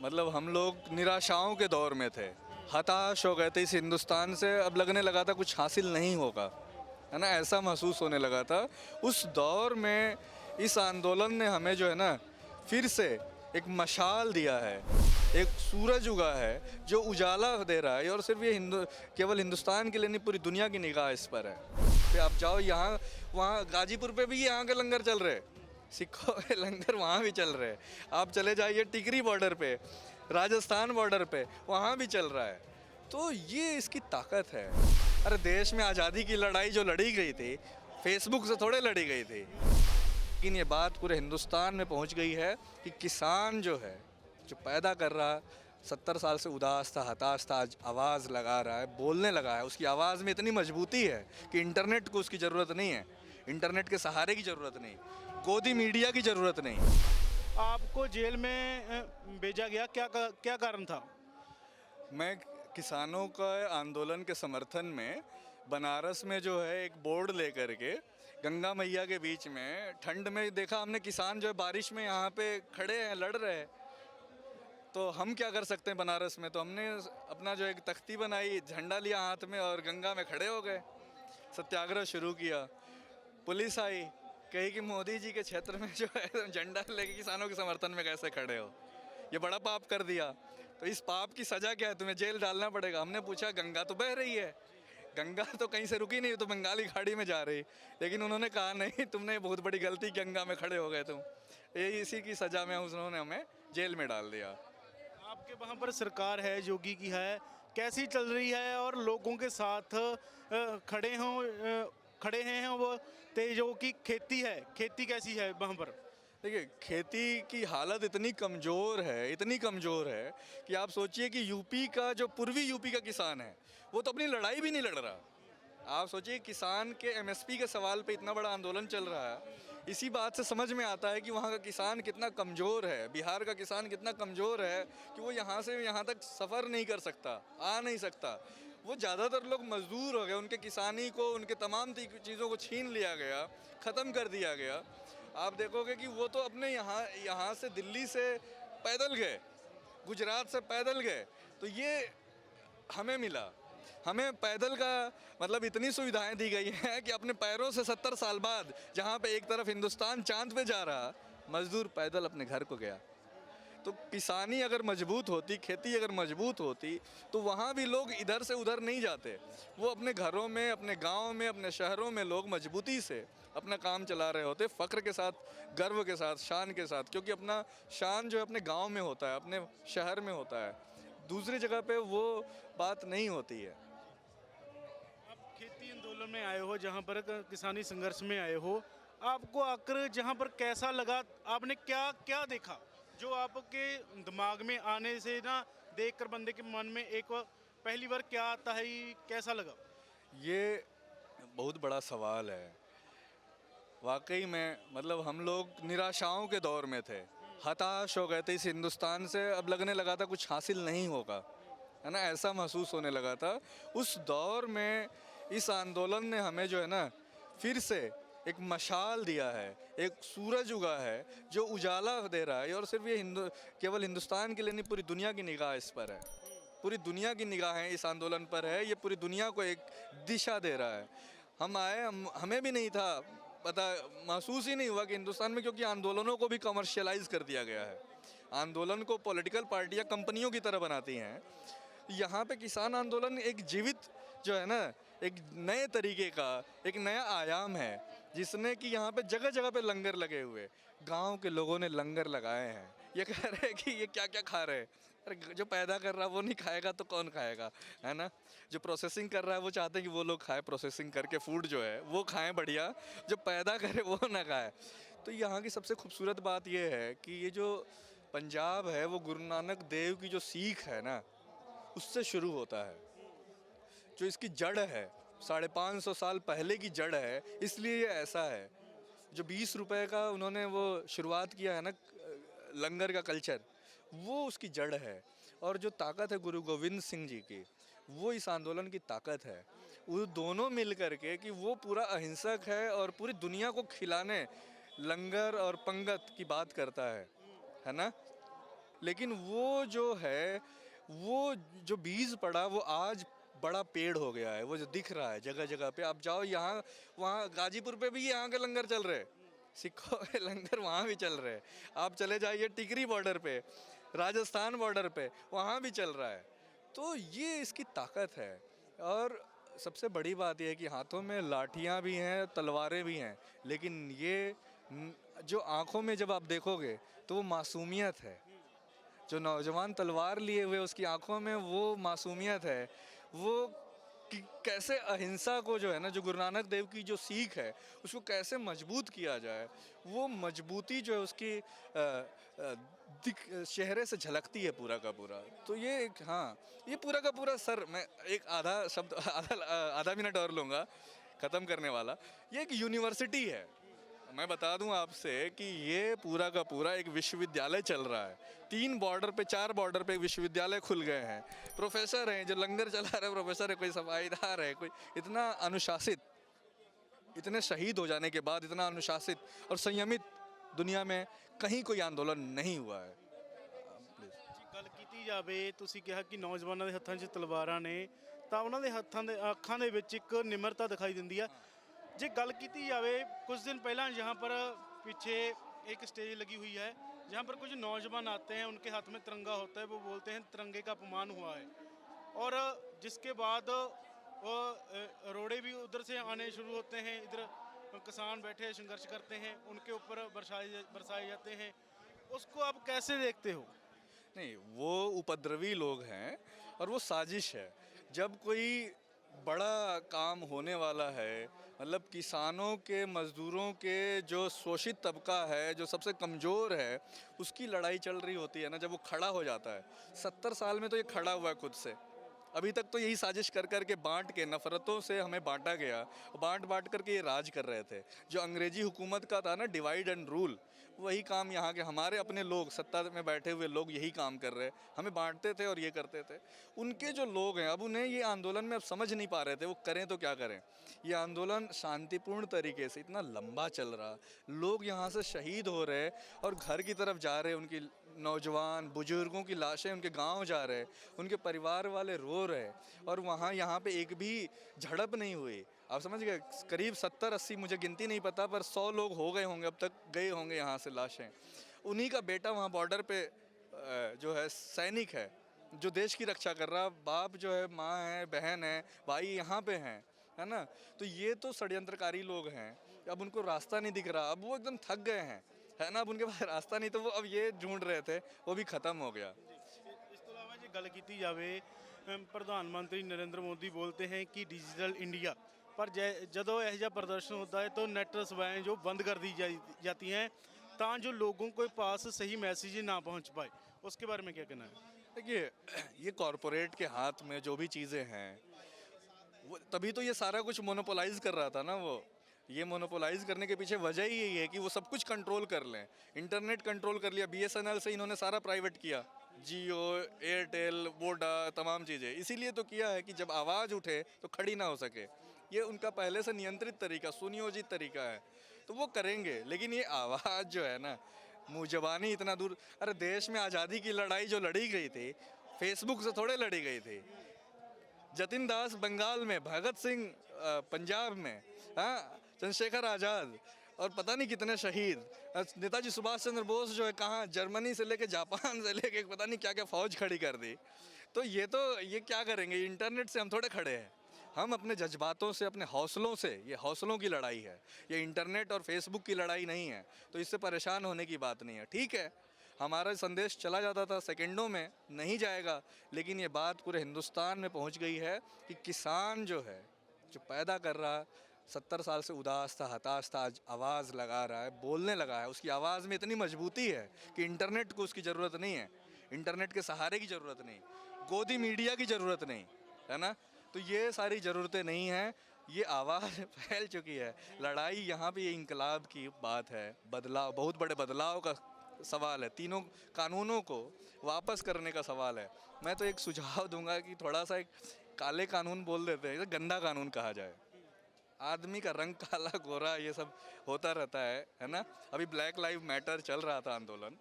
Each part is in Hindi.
मतलब हम लोग निराशाओं के दौर में थे, हताश हो गए थे इस हिंदुस्तान से। अब लगने लगा था कुछ हासिल नहीं होगा, है ना, ऐसा महसूस होने लगा था। उस दौर में इस आंदोलन ने हमें जो है ना फिर से एक मशाल दिया है, एक सूरज उगा है जो उजाला दे रहा है। और सिर्फ ये केवल हिंदुस्तान के लिए नहीं, पूरी दुनिया की निगाह इस पर है। फिर आप जाओ यहाँ वहाँ गाजीपुर पे भी यहाँ के लंगर चल रहे, सिखों के लंगर वहाँ भी चल रहे हैं। आप चले जाइए टिकरी बॉर्डर पे, राजस्थान बॉर्डर पे, वहाँ भी चल रहा है। तो ये इसकी ताकत है। अरे देश में आज़ादी की लड़ाई जो लड़ी गई थी, फेसबुक से थोड़े लड़ी गई थी, लेकिन ये बात पूरे हिंदुस्तान में पहुँच गई है कि किसान जो है, जो पैदा कर रहा है, 70 साल से उदास था, हताश था, आज आवाज़ लगा रहा है, बोलने लगा है। उसकी आवाज़ में इतनी मजबूती है कि इंटरनेट को उसकी ज़रूरत नहीं है, इंटरनेट के सहारे की ज़रूरत नहीं, गोदी मीडिया की ज़रूरत नहीं। आपको जेल में भेजा गया, क्या कारण था? मैं किसानों का आंदोलन के समर्थन में बनारस में जो है एक बोर्ड लेकर के गंगा मैया के बीच में ठंड में देखा हमने किसान जो है बारिश में यहाँ पे खड़े हैं, लड़ रहे हैं। तो हम क्या कर सकते हैं बनारस में, तो हमने अपना जो एक तख्ती बनाई, झंडा लिया हाथ में और गंगा में खड़े हो गए, सत्याग्रह शुरू किया। पुलिस आई, कही कि मोदी जी के क्षेत्र में जो है झंडा लेके किसानों के समर्थन में कैसे खड़े हो, ये बड़ा पाप कर दिया। तो इस पाप की सज़ा क्या है, तुम्हें जेल डालना पड़ेगा। हमने पूछा, गंगा तो बह रही है, गंगा तो कहीं से रुकी नहीं, तो बंगाली खाड़ी में जा रही। लेकिन उन्होंने कहा नहीं, तुमने बहुत बड़ी गलती, गंगा में खड़े हो गए तुम। ये इसी की सज़ा में उन्होंने हमें जेल में डाल दिया। आपके वहाँ पर सरकार है, योगी की है, कैसी चल रही है? और लोगों के साथ खड़े हैं वो, जो कि खेती है, खेती कैसी है वहाँ पर? देखिए, खेती की हालत इतनी कमज़ोर है, इतनी कमज़ोर है कि आप सोचिए कि यूपी का जो पूर्वी यूपी का किसान है, वो तो अपनी लड़ाई भी नहीं लड़ रहा। आप सोचिए किसान के एमएसपी के सवाल पे इतना बड़ा आंदोलन चल रहा है। इसी बात से समझ में आता है कि वहाँ का किसान कितना कमज़ोर है, बिहार का किसान कितना कमज़ोर है कि वो यहाँ से यहाँ तक सफ़र नहीं कर सकता, आ नहीं सकता। वो ज़्यादातर लोग मजदूर हो गए, उनके किसानी को, उनके तमाम चीज़ों को छीन लिया गया, ख़त्म कर दिया गया। आप देखोगे कि वो तो अपने यहाँ से दिल्ली से पैदल गए, गुजरात से पैदल गए। तो ये हमें मिला, हमें पैदल का मतलब इतनी सुविधाएं दी गई हैं कि अपने पैरों से 70 साल बाद, जहाँ पे एक तरफ हिंदुस्तान चांद पे जा रहा, मजदूर पैदल अपने घर को गया। तो किसानी अगर मजबूत होती, खेती अगर मजबूत होती, तो वहाँ भी लोग इधर से उधर नहीं जाते। वो अपने घरों में, अपने गाँव में, अपने शहरों में लोग मजबूती से अपना काम चला रहे होते, फ़ख्र के साथ, गर्व के साथ, शान के साथ। क्योंकि अपना शान जो है अपने गाँव में होता है, अपने शहर में होता है, दूसरी जगह पे वो बात नहीं होती है। आप खेती आंदोलन में आए हो, जहाँ पर किसानी संघर्ष में आए हो, आपको आकर जहाँ पर कैसा लगा? आपने क्या क्या देखा जो आपके दिमाग में आने से ना, देखकर बंदे के मन में एक पहली बार क्या आता है, कैसा लगा? ये बहुत बड़ा सवाल है वाकई में। मतलब हम लोग निराशाओं के दौर में थे, हताश हो गए थे इस हिंदुस्तान से। अब लगने लगा था कुछ हासिल नहीं होगा, है ना, ऐसा महसूस होने लगा था। उस दौर में इस आंदोलन ने हमें जो है ना फिर से एक मशाल दिया है, एक सूरज उगा है जो उजाला दे रहा है। और सिर्फ ये केवल हिंदुस्तान के लिए नहीं, पूरी दुनिया की निगाह इस पर है, पूरी दुनिया की निगाहें इस आंदोलन पर है। ये पूरी दुनिया को एक दिशा दे रहा है। हम आए, हमें भी नहीं था पता, महसूस ही नहीं हुआ कि हिंदुस्तान में, क्योंकि आंदोलनों को भी कमर्शियलाइज कर दिया गया है। आंदोलन को पॉलिटिकल पार्टियां कंपनियों की तरह बनाती हैं। यहाँ पे किसान आंदोलन एक जीवित जो है ना, एक नए तरीके का, एक नया आयाम है, जिसने कि यहाँ पे जगह जगह पे लंगर लगे हुए, गांव के लोगों ने लंगर लगाए हैं। ये कह रहे हैं कि ये क्या क्या खा रहे हैं। अरे जो पैदा कर रहा है वो नहीं खाएगा तो कौन खाएगा, है ना। जो प्रोसेसिंग कर रहा है वो चाहते हैं कि वो लोग खाए, प्रोसेसिंग करके फूड जो है वो खाएं बढ़िया, जो पैदा करे वो ना खाए। तो यहाँ की सबसे खूबसूरत बात ये है कि ये जो पंजाब है वो गुरु नानक देव की जो सीख है ना, उससे शुरू होता है। जो इसकी जड़ है, 550 साल पहले की जड़ है, इसलिए ये ऐसा है। जो 20 रुपए का उन्होंने वो शुरुआत किया है ना लंगर का कल्चर, वो उसकी जड़ है। और जो ताकत है गुरु गोविंद सिंह जी की, वो इस आंदोलन की ताकत है। वो दोनों मिल करके कि वो पूरा अहिंसक है और पूरी दुनिया को खिलाने लंगर और पंगत की बात करता है ना। लेकिन वो जो है, वो जो बीज पड़ा वो आज बड़ा पेड़ हो गया है, वो जो दिख रहा है जगह जगह पे। आप जाओ यहाँ वहाँ गाजीपुर पे भी यहाँ के लंगर चल रहे हैं, सिखों के लंगर वहाँ भी चल रहे हैं। आप चले जाइए टिकरी बॉर्डर पे, राजस्थान बॉर्डर पे, वहाँ भी चल रहा है। तो ये इसकी ताकत है। और सबसे बड़ी बात यह है कि हाथों में लाठियाँ भी हैं, तलवारें भी हैं, लेकिन ये जो आँखों में जब आप देखोगे तो वो मासूमियत है। जो नौजवान तलवार लिए हुए उसकी आंखों में वो मासूमियत है। वो कि कैसे अहिंसा को जो है ना, जो गुरु नानक देव की जो सीख है उसको कैसे मजबूत किया जाए, वो मजबूती जो है उसकी चेहरे से झलकती है पूरा का पूरा। तो ये एक, हाँ, ये पूरा का पूरा सर, मैं एक आधा शब्द आधा मिनट और लूँगा ख़त्म करने वाला। ये एक यूनिवर्सिटी है। मैं बता दूं आपसे कि ये पूरा का पूरा एक विश्वविद्यालय चल रहा है। 3 बॉर्डर पे, 4 बॉर्डर पे एक विश्वविद्यालय खुल गए हैं। प्रोफेसर हैं जो लंगर चला रहे प्रोफेसर है, कोई सफाईदार है, कोई इतना अनुशासित, इतने शहीद हो जाने के बाद इतना अनुशासित और संयमित दुनिया में कहीं कोई आंदोलन नहीं हुआ है। ਜੀ ਗੱਲ ਕੀਤੀ ਜਾਵੇ, ਤੁਸੀਂ ਕਿਹਾ ਕਿ ਨੌਜਵਾਨਾਂ ਦੇ ਹੱਥਾਂ 'ਚ ਤਲਵਾਰਾਂ ਨੇ, ਤਾਂ ਉਹਨਾਂ ਦੇ ਹੱਥਾਂ ਦੇ ਅੱਖਾਂ ਦੇ ਵਿੱਚ ਇੱਕ ਨਿਮਰਤਾ ਦਿਖਾਈ ਦਿੰਦੀ ਆ। ਜੇ ਗੱਲ ਕੀਤੀ ਜਾਵੇ, कुछ दिन पहला यहाँ पर पीछे एक स्टेज लगी हुई है जहाँ पर कुछ नौजवान आते हैं, उनके हाथ में तिरंगा होता है, वो बोलते हैं तिरंगे का अपमान हुआ है। और जिसके बाद वो रोड़े भी उधर से आने शुरू होते हैं, इधर किसान बैठे संघर्ष करते हैं, उनके ऊपर बरसाए जाते हैं। उसको आप कैसे देखते हो? नहीं, वो उपद्रवी लोग हैं और वो साजिश है। जब कोई बड़ा काम होने वाला है, मतलब किसानों के, मज़दूरों के, जो शोषित तबका है, जो सबसे कमज़ोर है, उसकी लड़ाई चल रही होती है ना, जब वो खड़ा हो जाता है। 70 साल में तो ये खड़ा हुआ है खुद से। अभी तक तो यही साजिश कर कर के बांट के, नफ़रतों से हमें बांटा गया, बांट बांट करके ये राज कर रहे थे। जो अंग्रेजी हुकूमत का था ना, डिवाइड एंड रूल, वही काम यहाँ के हमारे अपने लोग, सत्ता में बैठे हुए लोग यही काम कर रहे हैं। हमें बांटते थे और ये करते थे। उनके जो लोग हैं, अब उन्हें ये आंदोलन में अब समझ नहीं पा रहे थे वो करें तो क्या करें। ये आंदोलन शांतिपूर्ण तरीके से इतना लंबा चल रहा, लोग यहाँ से शहीद हो रहे और घर की तरफ जा रहे, उनकी नौजवान बुजुर्गों की लाशें उनके गांव जा रहे, उनके परिवार वाले रो रहे, और वहाँ यहाँ पे एक भी झड़प नहीं हुई। आप समझ गए, करीब 70-80, मुझे गिनती नहीं पता, पर 100 लोग हो गए होंगे अब तक, गए होंगे यहाँ से लाशें। उन्हीं का बेटा वहाँ बॉर्डर पे जो है सैनिक है, जो देश की रक्षा कर रहा, बाप जो है, माँ है, बहन है, भाई यहाँ पे हैं, है ना। तो ये तो षड्यंत्रकारी लोग हैं। अब उनको रास्ता नहीं दिख रहा, अब वो एकदम थक गए हैं, है ना। अब उनके पास रास्ता नहीं, तो वो अब ये ढूंढ रहे थे, वो भी ख़त्म हो गया। ਇਸ ਤੋਂ ਇਲਾਵਾ ਜੇ ਗੱਲ ਕੀਤੀ ਜਾਵੇ, ਪ੍ਰਧਾਨ ਮੰਤਰੀ ਨਰਿੰਦਰ ਮੋਦੀ बोलते हैं कि डिजिटल इंडिया, पर ਜਦੋਂ ਇਹੋ ਜਿਹਾ प्रदर्शन होता है तो नेट सेवाएं जो बंद कर दी जाती हैं, तां जो लोगों के पास सही मैसेज ना पहुंच पाए। उसके बारे में क्या कहना है? देखिए, ये कॉरपोरेट के हाथ में जो भी चीज़ें हैं, वो तभी तो ये सारा कुछ मोनोपोलाइज कर रहा था ना। वो ये मोनोपोलाइज करने के पीछे वजह ही यही है कि वो सब कुछ कंट्रोल कर लें। इंटरनेट कंट्रोल कर लिया, बीएसएनएल से इन्होंने सारा प्राइवेट किया, जियो, एयरटेल, वोडा, तमाम चीज़ें। इसीलिए तो किया है कि जब आवाज़ उठे तो खड़ी ना हो सके। ये उनका पहले से नियंत्रित तरीका, सुनियोजित तरीका है, तो वो करेंगे। लेकिन ये आवाज़ जो है ना, मुँह ज़बानी इतना दूर। अरे देश में आज़ादी की लड़ाई जो लड़ी गई थी, फेसबुक से थोड़े लड़ी गई थी। जतिन दास बंगाल में, भगत सिंह पंजाब में, हाँ, चंद्रशेखर आज़ाद और पता नहीं कितने शहीद, नेताजी सुभाष चंद्र बोस जो है कहाँ, जर्मनी से लेके जापान से लेके पता नहीं क्या क्या फ़ौज खड़ी कर दी। तो ये क्या करेंगे? इंटरनेट से हम थोड़े खड़े हैं। हम अपने जज्बातों से, अपने हौसलों से, ये हौसलों की लड़ाई है, ये इंटरनेट और फेसबुक की लड़ाई नहीं है। तो इससे परेशान होने की बात नहीं है। ठीक है, हमारा संदेश चला जाता था, सेकंडों में नहीं जाएगा, लेकिन ये बात पूरे हिंदुस्तान में पहुंच गई है कि किसान जो है, जो पैदा कर रहा, 70 साल से उदास था, हताश था, आज आवाज़ लगा रहा है, बोलने लगा है। उसकी आवाज़ में इतनी मजबूती है कि इंटरनेट को उसकी ज़रूरत नहीं है, इंटरनेट के सहारे की ज़रूरत नहीं, गोदी मीडिया की ज़रूरत नहीं, है ना। तो ये सारी ज़रूरतें नहीं हैं, ये आवाज़ फैल चुकी है। लड़ाई यहाँ पे ये इंकलाब की बात है, बदलाव, बहुत बड़े बदलाव का सवाल है, तीनों कानूनों को वापस करने का सवाल है। मैं तो एक सुझाव दूंगा कि थोड़ा सा एक काले कानून बोल देते हैं, गंदा कानून कहा जाए। आदमी का रंग काला गोरा ये सब होता रहता है ना। अभी ब्लैक लाइव मैटर चल रहा था आंदोलन,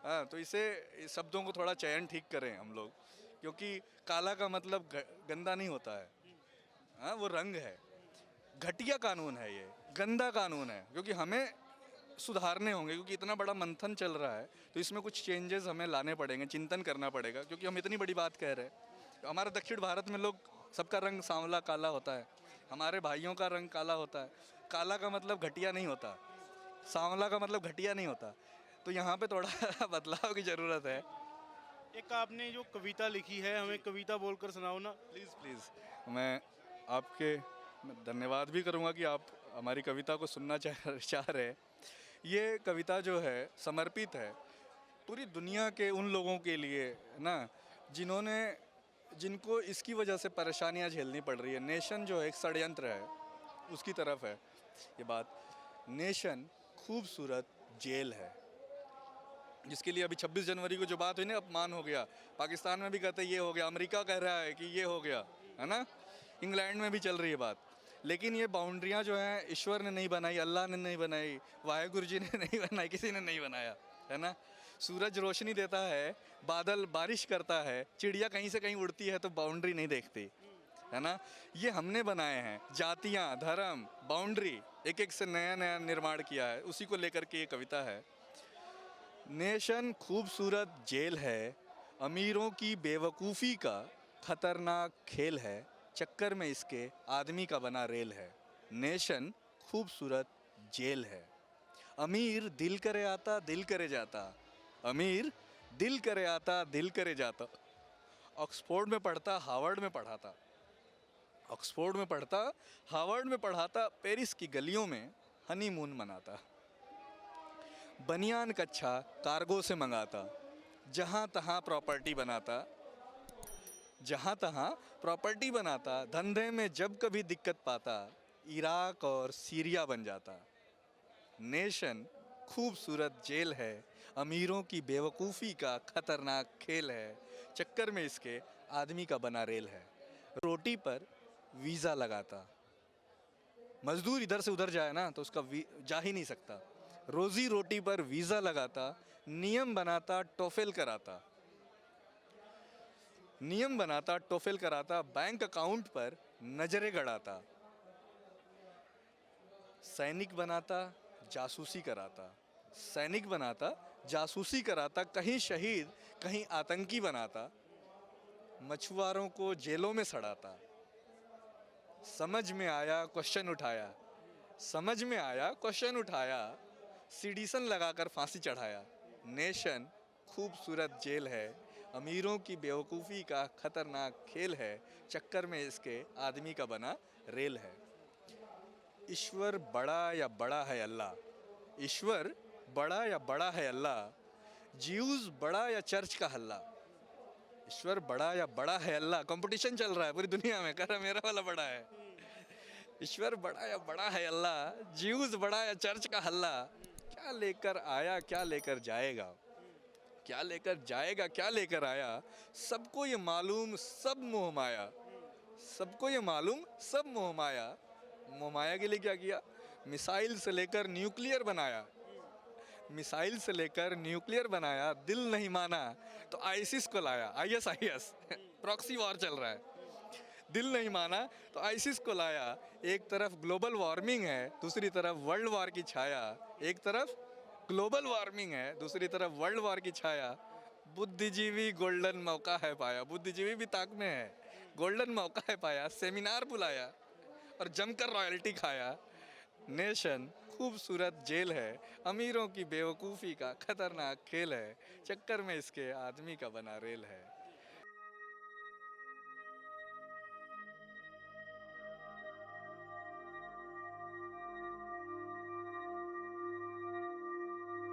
हाँ, तो इसे इस शब्दों को थोड़ा चयन ठीक करें हम लोग, क्योंकि काला का मतलब गंदा नहीं होता है। हाँ, वो रंग है। घटिया कानून है ये, गंदा कानून है, क्योंकि हमें सुधारने होंगे, क्योंकि इतना बड़ा मंथन चल रहा है, तो इसमें कुछ चेंजेस हमें लाने पड़ेंगे, चिंतन करना पड़ेगा, क्योंकि हम इतनी बड़ी बात कह रहे हैं। हमारे दक्षिण भारत में लोग सबका रंग सांवला काला होता है, हमारे भाइयों का रंग काला होता है। काला का मतलब घटिया नहीं होता, सांवला का मतलब घटिया नहीं होता। तो यहाँ पे थोड़ा बदलाव की ज़रूरत है। एक आपने जो कविता लिखी है, हमें कविता बोलकर सुनाओ ना। प्लीज़ प्लीज़, मैं आपके मैं धन्यवाद भी करूँगा कि आप हमारी कविता को सुनना चाह रहे हैं। ये कविता जो है समर्पित है पूरी दुनिया के उन लोगों के लिए ना, जिनको इसकी वजह से परेशानियां झेलनी पड़ रही है। नेशन जो है एक षड्यंत्र है, उसकी तरफ है ये बात। नेशन खूबसूरत जेल है, जिसके लिए अभी 26 जनवरी को जो बात हुई ना, अपमान हो गया। पाकिस्तान में भी कहते ये हो गया, अमेरिका कह रहा है कि ये हो गया, है ना। इंग्लैंड में भी चल रही है बात। लेकिन ये बाउंड्रियां जो हैं ईश्वर ने नहीं बनाई, अल्लाह ने नहीं बनाई, वाहेगुरु जी ने नहीं बनाई, किसी ने नहीं बनाया, है ना। सूरज रोशनी देता है, बादल बारिश करता है, चिड़िया कहीं से कहीं उड़ती है तो बाउंड्री नहीं देखती, है ना। ये हमने बनाए हैं, जातियाँ, धर्म, बाउंड्री, एक एक से नया नया निर्माण किया है, उसी को लेकर के ये कविता है। नेशन खूबसूरत जेल है, अमीरों की बेवकूफ़ी का खतरनाक खेल है, चक्कर में इसके आदमी का बना रेल है। नेशन खूबसूरत जेल है, अमीर दिल करे आता दिल करे जाता, अमीर दिल करे आता दिल करे जाता। ऑक्सफोर्ड में पढ़ता, हार्वर्ड में पढ़ाता, ऑक्सफोर्ड में पढ़ता, हार्वर्ड में पढ़ाता, पेरिस की गलियों में हनीमून मनाता, बनियान कच्छा कार्गो से मंगाता, जहाँ तहाँ प्रॉपर्टी बनाता, जहाँ तहाँ प्रॉपर्टी बनाता, धंधे में जब कभी दिक्कत पाता, इराक और सीरिया बन जाता। नेशन खूबसूरत जेल है, अमीरों की बेवकूफ़ी का खतरनाक खेल है, चक्कर में इसके आदमी का बना रेल है। रोटी पर वीज़ा लगाता, मजदूर इधर से उधर जाए ना तो उसका जा ही नहीं सकता। रोज़ी रोटी पर वीज़ा लगाता, नियम बनाता, टोफेल कराता, नियम बनाता, टोफेल कराता, बैंक अकाउंट पर नजरें गड़ाता, सैनिक बनाता, जासूसी कराता, सैनिक बनाता, जासूसी कराता, कहीं शहीद कहीं आतंकी बनाता, मछुआरों को जेलों में सड़ाता। समझ में आया क्वेश्चन उठाया, समझ में आया क्वेश्चन उठाया, सिटीजन लगाकर फांसी चढ़ाया। नेशन खूबसूरत जेल है, अमीरों की बेवकूफ़ी का खतरनाक खेल है, चक्कर में इसके आदमी का बना रेल है। ईश्वर बड़ा या बड़ा है अल्लाह, ईश्वर बड़ा या बड़ा है अल्लाह, ज्यूज़ बड़ा या चर्च का हल्ला। ईश्वर बड़ा या बड़ा है अल्लाह, कंपटीशन चल रहा है पूरी दुनिया में, कह रहा मेरा वाला बड़ा है। ईश्वर बड़ा या बड़ा है अल्लाह, ज्यूज़ बड़ा या चर्च का हल्ला। क्या लेकर आया क्या लेकर जाएगा, क्या लेकर जाएगा क्या लेकर आया, सबको ये मालूम सब मोह माया, सबको ये मालूम सब मोह माया। मोह माया के लिए क्या किया, मिसाइल से लेकर न्यूक्लियर बनाया, मिसाइल से लेकर न्यूक्लियर बनाया, दिल नहीं माना तो आईसिस को लाया, ISIS प्रॉक्सी वॉर चल रहा है, दिल नहीं माना तो आईसिस को लाया। एक तरफ ग्लोबल वार्मिंग है, दूसरी तरफ वर्ल्ड वॉर की छाया, एक तरफ ग्लोबल वार्मिंग है, दूसरी तरफ वर्ल्ड वॉर की छाया। बुद्धिजीवी गोल्डन मौका है पाया, बुद्धिजीवी भी ताक में है, गोल्डन मौका है पाया, सेमिनार बुलाया और जमकर रॉयल्टी खाया। नेशन खूबसूरत जेल है, अमीरों की बेवकूफ़ी का खतरनाक खेल है, चक्कर में इसके आदमी का बना रेल है।